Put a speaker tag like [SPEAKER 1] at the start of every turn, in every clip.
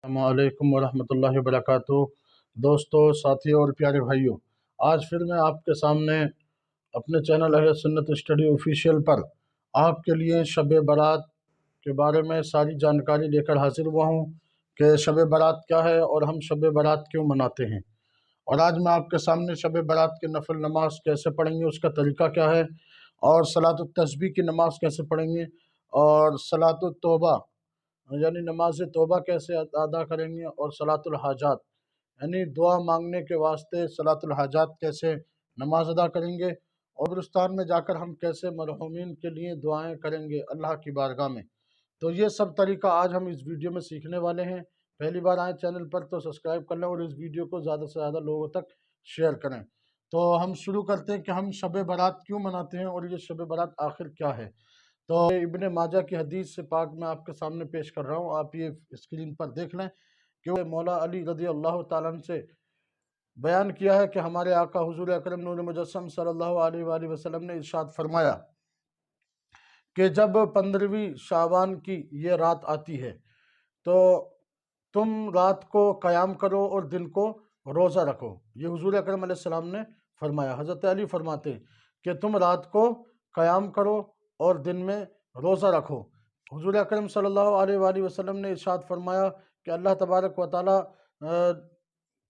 [SPEAKER 1] السلام علیکم ورحمۃ اللہ وبرکاتہ۔ دوستو، ساتھیوں اور پیارے بھائیوں، آج پھر میں آپ کے سامنے اپنے چینل اہل سنت اسٹڈی آفیشیل پر آپ کے لیے شب برات کے بارے میں ساری جانکاری لے کر حاضر ہوا ہوں کہ شب برات کیا ہے اور ہم شب برات کیوں مناتے ہیں۔ اور آج میں آپ کے سامنے شب برات کی نفل نماز کیسے پڑھیں گے، اس کا طریقہ کیا ہے، اور صلاۃ التسبیح کی نماز کیسے پڑھیں گے، اور صلاۃ التوبہ یعنی نماز توبہ کیسے ادا کریں گے، اور صلاۃ الحاجات یعنی دعا مانگنے کے واسطے صلاۃ الحاجات کیسے نماز ادا کریں گے، اور قبرستان میں جا کر ہم کیسے مرحومین کے لیے دعائیں کریں گے اللہ کی بارگاہ میں۔ تو یہ سب طریقہ آج ہم اس ویڈیو میں سیکھنے والے ہیں۔ پہلی بار آئیں چینل پر تو سبسکرائب کر لیں اور اس ویڈیو کو زیادہ سے زیادہ لوگوں تک شیئر کریں۔ تو ہم شروع کرتے ہیں کہ ہم شب برات کیوں مناتے ہیں اور یہ شب برات آخر کیا ہے۔ تو ابن ماجہ کی حدیث سے پاک میں آپ کے سامنے پیش کر رہا ہوں، آپ یہ اسکرین پر دیکھ لیں کہ وہ مولا علی رضی اللہ تعالیٰ عنہ سے بیان کیا ہے کہ ہمارے آقا حضور اکرم نور مجسم صلی اللہ علیہ وآلہ وسلم نے ارشاد فرمایا کہ جب 15ویں شعبان کی یہ رات آتی ہے تو تم رات کو قیام کرو اور دن کو روزہ رکھو۔ یہ حضور اکرم علیہ السلام نے فرمایا۔ حضرت علی فرماتے ہیں کہ تم رات کو قیام کرو اور دن میں روزہ رکھو۔ حضور اکرم صلی اللہ علیہ وآلہ وسلم نے ارشاد فرمایا کہ اللہ تبارک و تعالیٰ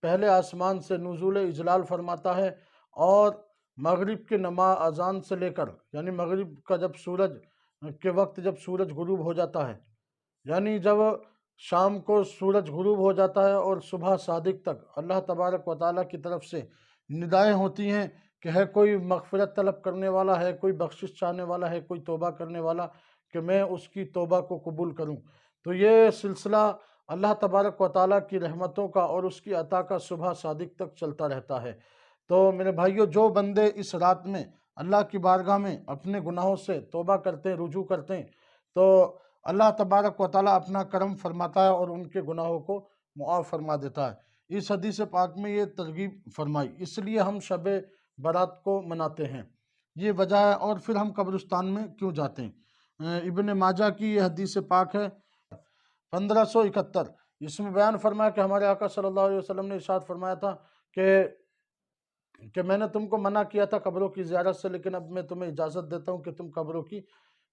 [SPEAKER 1] پہلے آسمان سے نزول اجلال فرماتا ہے، اور مغرب کی نماز اذان سے لے کر یعنی مغرب کا جب سورج کے وقت جب سورج غروب ہو جاتا ہے، یعنی جب شام کو سورج غروب ہو جاتا ہے اور صبح صادق تک اللہ تبارک و تعالیٰ کی طرف سے ندائیں ہوتی ہیں کہ ہے کوئی مغفرت طلب کرنے والا، ہے کوئی بخشش چاہنے والا، ہے کوئی توبہ کرنے والا کہ میں اس کی توبہ کو قبول کروں۔ تو یہ سلسلہ اللہ تبارک و تعالیٰ کی رحمتوں کا اور اس کی عطا کا صبح صادق تک چلتا رہتا ہے۔ تو میرے بھائیوں، جو بندے اس رات میں اللہ کی بارگاہ میں اپنے گناہوں سے توبہ کرتے ہیں، رجوع کرتے ہیں، تو اللہ تبارک و تعالیٰ اپنا کرم فرماتا ہے اور ان کے گناہوں کو معاف فرما دیتا ہے۔ اس حدیث پاک میں یہ ترغیب فرمائی، اس لیے ہم شب برات کو مناتے ہیں، یہ وجہ ہے۔ اور پھر ہم قبرستان میں کیوں جاتے ہیں؟ ابن ماجہ کی یہ حدیث پاک ہے 1571۔ اس میں بیان فرمایا کہ ہمارے آقا صلی اللہ علیہ وسلم نے ارشاد فرمایا تھا کہ میں نے تم کو منع کیا تھا قبروں کی زیارت سے، لیکن اب میں تمہیں اجازت دیتا ہوں کہ تم قبروں کی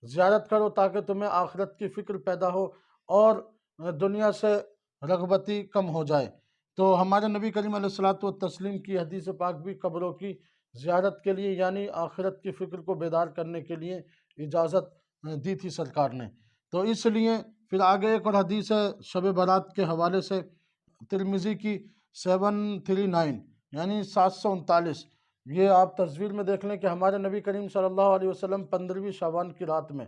[SPEAKER 1] زیارت کرو تاکہ تمہیں آخرت کی فکر پیدا ہو اور دنیا سے رغبتی کم ہو جائے۔ تو ہمارے نبی کریم علیہ الصلوۃ والتسلیم کی حدیث پاک بھی قبروں کی زیارت کے لیے یعنی آخرت کی فکر کو بیدار کرنے کے لیے اجازت دی تھی سرکار نے۔ تو اس لیے پھر آگے ایک اور حدیث ہے شب برات کے حوالے سے، ترمذی کی 739 یعنی 739۔ یہ آپ تصویر میں دیکھ لیں کہ ہمارے نبی کریم صلی اللہ علیہ وسلم 15ویں شعبان کی رات میں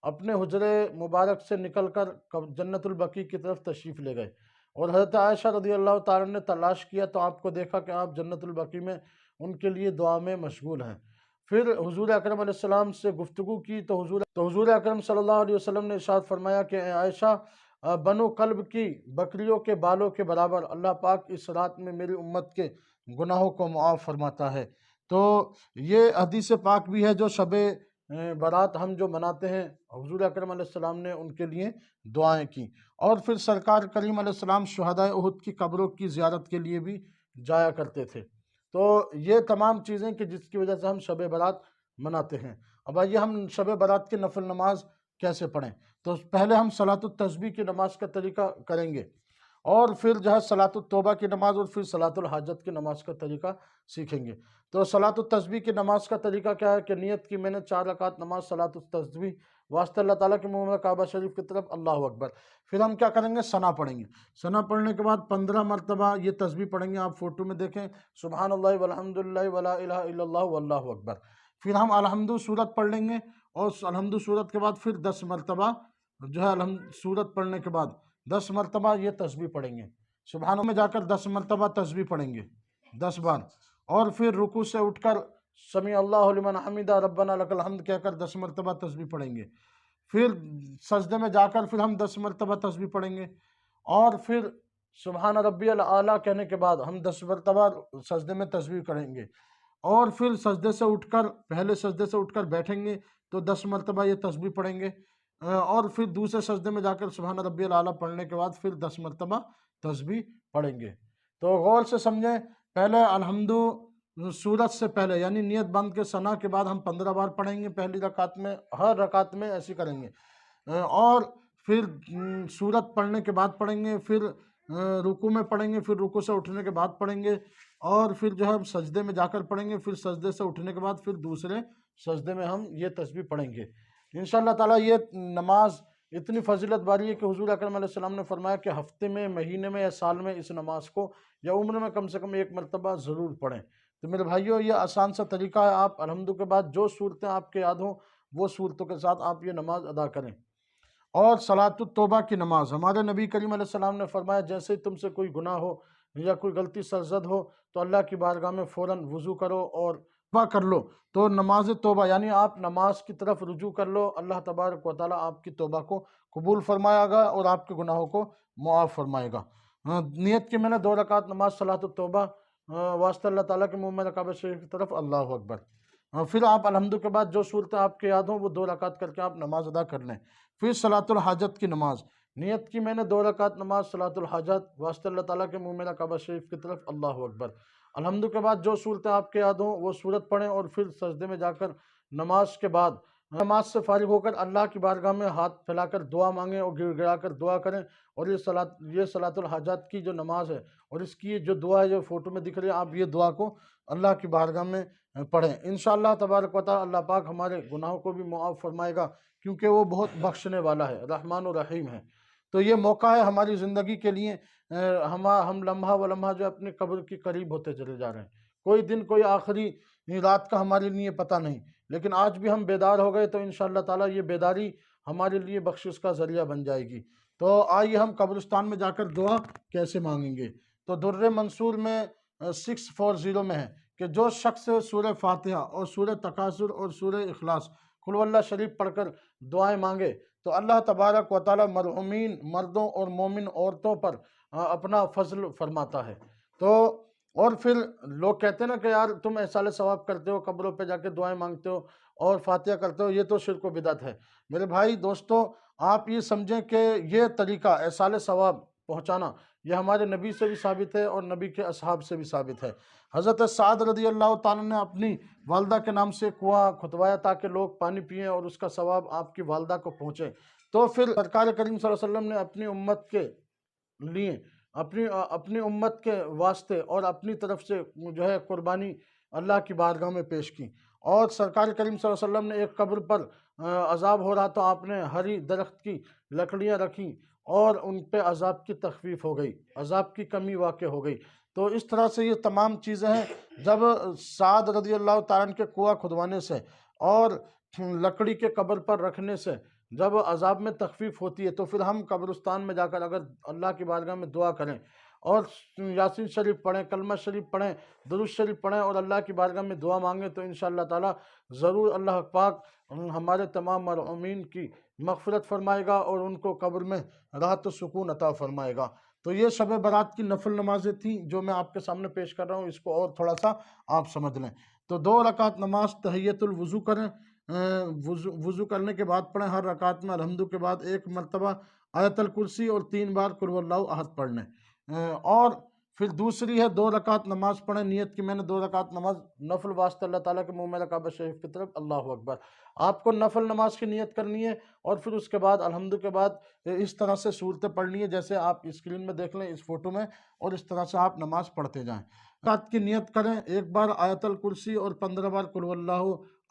[SPEAKER 1] اپنے حجرے مبارک سے نکل کر جنت البقیع کی طرف تشریف لے گئے، اور حضرت عائشہ رضی اللہ تعالیٰ نے تلاش کیا تو آپ کو دیکھا کہ آپ جنت البقیع میں ان کے لیے دعا میں مشغول ہیں۔ پھر حضور اکرم علیہ السلام سے گفتگو کی تو حضور اکرم صلی اللہ علیہ وسلم نے ارشاد فرمایا کہ اے عائشہ، بنو کلب کی بکریوں کے بالوں کے برابر اللہ پاک اس رات میں میری امت کے گناہوں کو معاف فرماتا ہے۔ تو یہ حدیث پاک بھی ہے جو شب برات ہم جو مناتے ہیں، حضور اکرم علیہ السلام نے ان کے لیے دعائیں کی۔ اور پھر سرکار کریم علیہ السلام شہدائے احد کی قبروں کی زیارت کے لیے بھی جایا کرتے تھے۔ تو یہ تمام چیزیں کہ جس کی وجہ سے ہم شب برات مناتے ہیں۔ اب آئیے ہم شب برات کی نفل نماز کیسے پڑھیں۔ تو پہلے ہم صلاۃ التسبیح کی نماز کا طریقہ کریں گے، اور پھر جو ہے صلاۃ التوبہ کی نماز، اور پھر صلاۃ الحاجت کی نماز کا طریقہ سیکھیں گے۔ تو صلاۃ التسبیح کی نماز کا طریقہ کیا ہے کہ نیت کی میں نے 4 رکعت نماز صلاۃ التسبیح واسطہ اللہ تعالیٰ کے منہ میں کعبہ شریف کی طرف اللہ اکبر۔ پھر ہم کیا کریں گے؟ ثنا پڑھیں گے۔ ثنا پڑھنے کے بعد 15 مرتبہ یہ تسبیح پڑھیں گے، آپ فوٹو میں دیکھیں، سبحان اللہ والحمد للہ ولا الہ الا اللہ واللہ اکبر۔ پھر ہم الحمد سورت پڑھ لیں گے، اور الحمد سورت کے بعد پھر 10 مرتبہ جو ہے الحمد سورت پڑھنے کے بعد 10 مرتبہ یہ تسبیح پڑھیں گے۔ سبحان اللہ میں جا کر 10 مرتبہ تسبیح پڑھیں گے 10 بار، اور پھر رکوع سے اٹھ کر سمیع اللہ لمن حمدہ ربنا لک الحمد کہہ کر 10 مرتبہ تسبیح پڑھیں گے۔ پھر سجدے میں جا کر پھر ہم 10 مرتبہ تسبیح پڑھیں گے، اور پھر سبحان ربی الاعلیٰ کہنے کے بعد ہم 10 مرتبہ سجدے میں تسبیح کریں گے، اور پھر سجدے سے اٹھ کر پہلے سجدے سے اٹھ کر بیٹھیں گے تو 10 مرتبہ یہ تسبیح پڑھیں گے۔ اور پھر دوسرے سجدے میں جا کر سبحان ربی الاعلیٰ پڑھنے کے بعد پھر 10 مرتبہ تسبیح پڑھیں گے۔ تو غور سے سمجھیں، پہلے الحمد سورت سے پہلے یعنی نیت بند کے ثنا کے بعد ہم 15 بار پڑھیں گے پہلی رکعت میں، ہر رکعت میں ایسی کریں گے، اور پھر سورت پڑھنے کے بعد پڑھیں گے، پھر رکوع میں پڑھیں گے، پھر رکوع سے اٹھنے کے بعد پڑھیں گے، اور پھر جو ہے سجدے میں جا کر پڑھیں گے، پھر سجدے سے اٹھنے کے بعد پھر دوسرے سجدے میں ہم یہ تسبیح پڑھیں گے انشاءاللہ تعالیٰ۔ یہ نماز اتنی فضیلت باری ہے کہ حضور اکرم علیہ السلام نے فرمایا کہ ہفتے میں، مہینے میں یا سال میں اس نماز کو یا عمر میں کم سے کم 1 مرتبہ ضرور پڑھیں۔ تو میرے بھائیو، یہ آسان سا طریقہ ہے، آپ الحمد کے بعد جو صورتیں آپ کے یاد ہوں وہ صورتوں کے ساتھ آپ یہ نماز ادا کریں۔ اور صلاۃ التوبہ کی نماز، ہمارے نبی کریم علیہ السلام نے فرمایا جیسے تم سے کوئی گناہ ہو یا کوئی غلطی سرزد ہو تو اللہ کی بارگاہ میں فوراً وضو کرو اور توبہ کر لو۔ تو نماز توبہ یعنی آپ نماز کی طرف رجوع کر لو، اللہ تبارک و تعالیٰ آپ کی توبہ کو قبول فرمائے گا اور آپ کے گناہوں کو معاف فرمائے گا۔ نیت کی میں نے 2 رکعت نماز صلاۃ التوبہ، واسطہ اللہ تعالیٰ کے منہ میں کعبہ شریف کی طرف، اللہ اکبر۔ پھر آپ الحمد کے بعد جو صورتیں آپ کے یاد ہوں وہ 2 رکعت کر کے آپ نماز ادا کر لیں۔ پھر صلاۃ الحاجت کی نماز، نیت کی میں نے 2 رکعت نماز صلاۃ الحاجت، واسطہ اللہ تعالیٰ کے منہ میں کعبہ شریف کی طرف، اللہ اکبر۔ الحمد کے بعد جو صورتیں آپ کے یاد ہوں وہ صورت پڑھیں، اور پھر سجدے میں جا کر نماز کے بعد نماز سے فارغ ہو کر اللہ کی بارگاہ میں ہاتھ پھیلا کر دعا مانگیں اور گڑ گڑا کر دعا کریں۔ اور یہ صلاۃ الحاجات کی جو نماز ہے اور اس کی جو دعا ہے جو فوٹو میں دکھ رہی ہے، آپ یہ دعا کو اللہ کی بارگاہ میں پڑھیں۔ انشاءاللہ تبارک و تعالی اللہ پاک ہمارے گناہوں کو بھی معاف فرمائے گا، کیونکہ وہ بہت بخشنے والا ہے، رحمان و رحیم ہے۔ تو یہ موقع ہے ہماری زندگی کے لیے، ہم لمحہ و لمحہ جو اپنے قبر کے قریب ہوتے چلے جا رہے ہیں، کوئی دن کوئی آخری رات کا ہمارے لیے پتہ نہیں، لیکن آج بھی ہم بیدار ہو گئے تو انشاءاللہ تعالیٰ یہ بیداری ہمارے لیے بخشش کا ذریعہ بن جائے گی۔ تو آئیے ہم قبرستان میں جا کر دعا کیسے مانگیں گے۔ تو در منصور میں 640 میں ہے کہ جو شخص سورہ فاتحہ اور سورہ تکاثر اور سورہ اخلاص قل هو اللہ شریف پڑھ کر دعائیں مانگے تو اللہ تبارک و تعالیٰ مرحومین مردوں اور مومن عورتوں پر اپنا فضل فرماتا ہے۔ تو اور پھر لوگ کہتے ہیں نا کہ یار تم احصال ثواب کرتے ہو، قبروں پہ جا کے دعائیں مانگتے ہو اور فاتحہ کرتے ہو، یہ تو شرک و بدعت ہے۔ میرے بھائی دوستو، آپ یہ سمجھیں کہ یہ طریقہ احصال ثواب پہنچانا یہ ہمارے نبی سے بھی ثابت ہے اور نبی کے اصحاب سے بھی ثابت ہے۔ حضرت سعد رضی اللہ تعالیٰ نے اپنی والدہ کے نام سے کنواں کھدوایا تاکہ لوگ پانی پئیں اور اس کا ثواب آپ کی والدہ کو پہنچے۔ تو پھر سرکار کریم صلی اللہ علیہ وسلم نے اپنی امت کے لیے اپنی امت کے واسطے اور اپنی طرف سے جو ہے قربانی اللہ کی بارگاہ میں پیش کی۔ اور سرکار کریم صلی اللہ علیہ وسلم نے ایک قبر پر عذاب ہو رہا تو آپ نے ہری درخت کی لکڑیاں رکھیں اور ان پہ عذاب کی تخفیف ہو گئی، عذاب کی کمی واقع ہو گئی۔ تو اس طرح سے یہ تمام چیزیں ہیں، جب سعد رضی اللہ تعالیٰ عنہ کے کنواں کھدوانے سے اور لکڑی کے قبر پر رکھنے سے جب عذاب میں تخفیف ہوتی ہے تو پھر ہم قبرستان میں جا کر اگر اللہ کی بارگاہ میں دعا کریں اور یاسین شریف پڑھیں، کلمہ شریف پڑھیں، درود شریف پڑھیں اور اللہ کی بارگاہ میں دعا مانگیں تو انشاءاللہ تعالیٰ ضرور اللہ پاک ہمارے تمام مرحومین کی مغفرت فرمائے گا اور ان کو قبر میں راحت و سکون عطا فرمائے گا۔ تو یہ شب برات کی نفل نمازیں تھیں جو میں آپ کے سامنے پیش کر رہا ہوں، اس کو اور تھوڑا سا آپ سمجھ لیں۔ تو 2 رکعت نماز تحیۃ الوضو کریں، وضو کرنے کے بعد پڑھیں، ہر رکعت میں الحمد کے بعد 1 مرتبہ آیت الکرسی اور 3 بار قل هو اللہ احد پڑھ لیں۔ اور پھر دوسری ہے 2 رکعت نماز پڑھیں، نیت کی میں نے 2 رکعت نماز نفل واسطہ اللہ تعالیٰ کے منہ میں کعبہ شریف کی طرف، اللہ اکبر۔ آپ کو نفل نماز کی نیت کرنی ہے اور پھر اس کے بعد الحمد کے بعد اس طرح سے صورتیں پڑھنی ہے جیسے آپ اسکرین میں دیکھ لیں اس فوٹو میں، اور اس طرح سے آپ نماز پڑھتے جائیں۔ رکعت کی نیت کریں، 1 بار آیت الکرسی اور 15 بار قل هو اللہ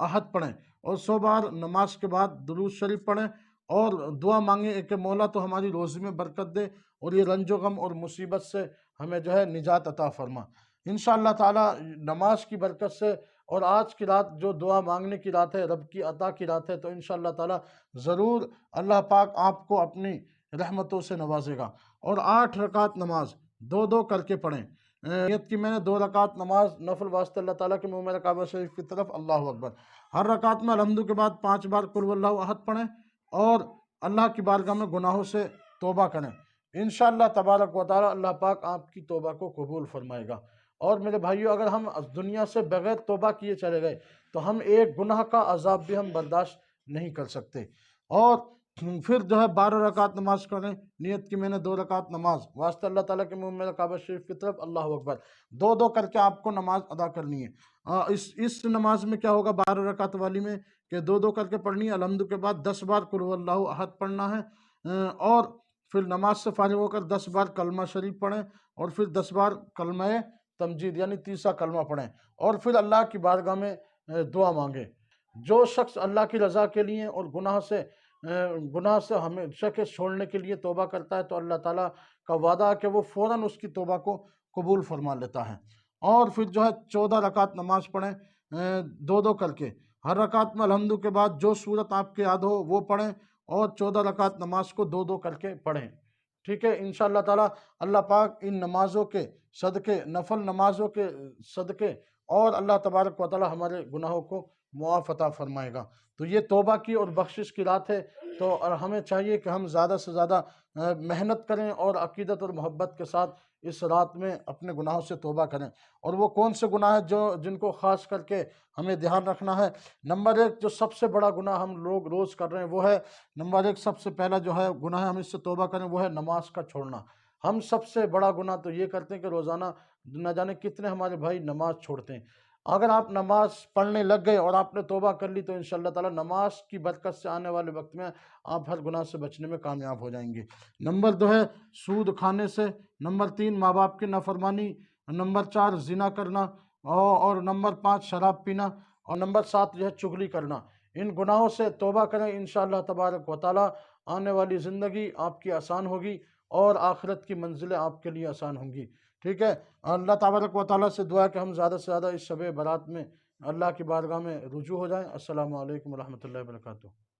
[SPEAKER 1] احد پڑھیں اور 100 بار نماز کے بعد درود شریف پڑھیں اور دعا مانگیں کہ مولا تو ہماری روزی میں برکت دے اور یہ رنج و غم اور مصیبت سے ہمیں جو ہے نجات عطا فرما۔ انشاءاللہ تعالی نماز کی برکت سے اور آج کی رات جو دعا مانگنے کی رات ہے، رب کی عطا کی رات ہے، تو انشاءاللہ تعالی ضرور اللہ پاک آپ کو اپنی رحمتوں سے نوازے گا۔ اور 8 رکعت نماز 2 کر کے پڑھیں، نیت کی میں نے 2 رکعت نماز نفل واسطہ اللہ تعالیٰ کے منہ میں کعبہ شریف کی طرف، اللہ اکبر۔ ہر رکعت میں الحمد کے بعد 5 بار قل هو اللہ احد پڑھیں اور اللہ کی بارگاہ میں گناہوں سے توبہ کریں۔ انشاءاللہ تبارک و تعالی اللہ پاک آپ کی توبہ کو قبول فرمائے گا۔ اور میرے بھائیو، اگر ہم دنیا سے بغیر توبہ کیے چلے گئے تو ہم ایک گناہ کا عذاب بھی ہم برداشت نہیں کر سکتے۔ اور پھر جو ہے 12 رکعت نماز کریں، نیت کی میں نے 2 رکعت نماز واسطہ اللہ تعالیٰ کے منہ میرا کعبہ شریف کی طرف، اللہ اکبر، 2 کر کے آپ کو نماز ادا کرنی ہے۔ اس نماز میں کیا ہوگا 12 رکعت والی میں کہ 2 کر کے پڑھنی ہے، الحمد کے بعد 10 بار قل هو اللہ احد پڑھنا ہے، اور پھر نماز سے فارغ ہو کر 10 بار کلمہ شریف پڑھیں، اور پھر 10 بار کلمہ تمجید یعنی تیسرا کلمہ پڑھیں، اور پھر اللہ کی بارگاہ میں دعا مانگیں۔ جو شخص اللہ کی رضا کے لیے اور گناہ سے ہمیشہ کے چھوڑنے کے لیے توبہ کرتا ہے تو اللہ تعالیٰ کا وعدہ ہے کہ وہ فوراً اس کی توبہ کو قبول فرما لیتا ہے۔ اور پھر جو ہے 14 رکعت نماز پڑھیں، 2 کر کے، ہر رکعت میں الحمد کے بعد جو صورت آپ کے یاد ہو وہ پڑھیں، اور 14 رکعت نماز کو 2 کر کے پڑھیں، ٹھیک ہے۔ انشاءاللہ تعالیٰ اللہ پاک ان نمازوں کے صدقے، نفل نمازوں کے صدقے، اور اللہ تبارک و تعالیٰ ہمارے گناہوں کو معاف عطا فرمائے گا۔ تو یہ توبہ کی اور بخشش کی رات ہے، تو ہمیں چاہیے کہ ہم زیادہ سے زیادہ محنت کریں اور عقیدت اور محبت کے ساتھ اس رات میں اپنے گناہوں سے توبہ کریں۔ اور وہ کون سے گناہ ہیں جن کو خاص کر کے ہمیں دھیان رکھنا ہے؟ نمبر 1 جو سب سے بڑا گناہ ہم لوگ روز کر رہے ہیں وہ ہے، نمبر 1 سب سے پہلا جو ہے گناہ ہم اس سے توبہ کریں وہ ہے نماز کا چھوڑنا۔ ہم سب سے بڑا گناہ تو یہ کرتے ہیں کہ روزانہ نہ جانے کتنے ہمارے بھائی نماز چھوڑتے ہیں۔ اگر آپ نماز پڑھنے لگ گئے اور آپ نے توبہ کر لی تو انشاءاللہ تعالیٰ نماز کی برکت سے آنے والے وقت میں آپ ہر گناہ سے بچنے میں کامیاب ہو جائیں گے۔ نمبر 2 ہے سود کھانے سے، نمبر 3 ماں باپ کی نافرمانی، نمبر 4 زنا کرنا، اور نمبر 5 شراب پینا، اور نمبر 7 جو ہے چغلی کرنا۔ ان گناہوں سے توبہ کریں، انشاءاللہ تبارک و تعالیٰ آنے والی زندگی آپ کی آسان ہوگی اور آخرت کی منزلیں آپ کے لیے آسان ہوں گی، ٹھیک ہے۔ اللہ تبارک و تعالیٰ سے دعا ہے کہ ہم زیادہ سے زیادہ اس شب برات میں اللہ کی بارگاہ میں رجوع ہو جائیں۔ السلام علیکم ورحمۃ اللہ وبرکاتہ۔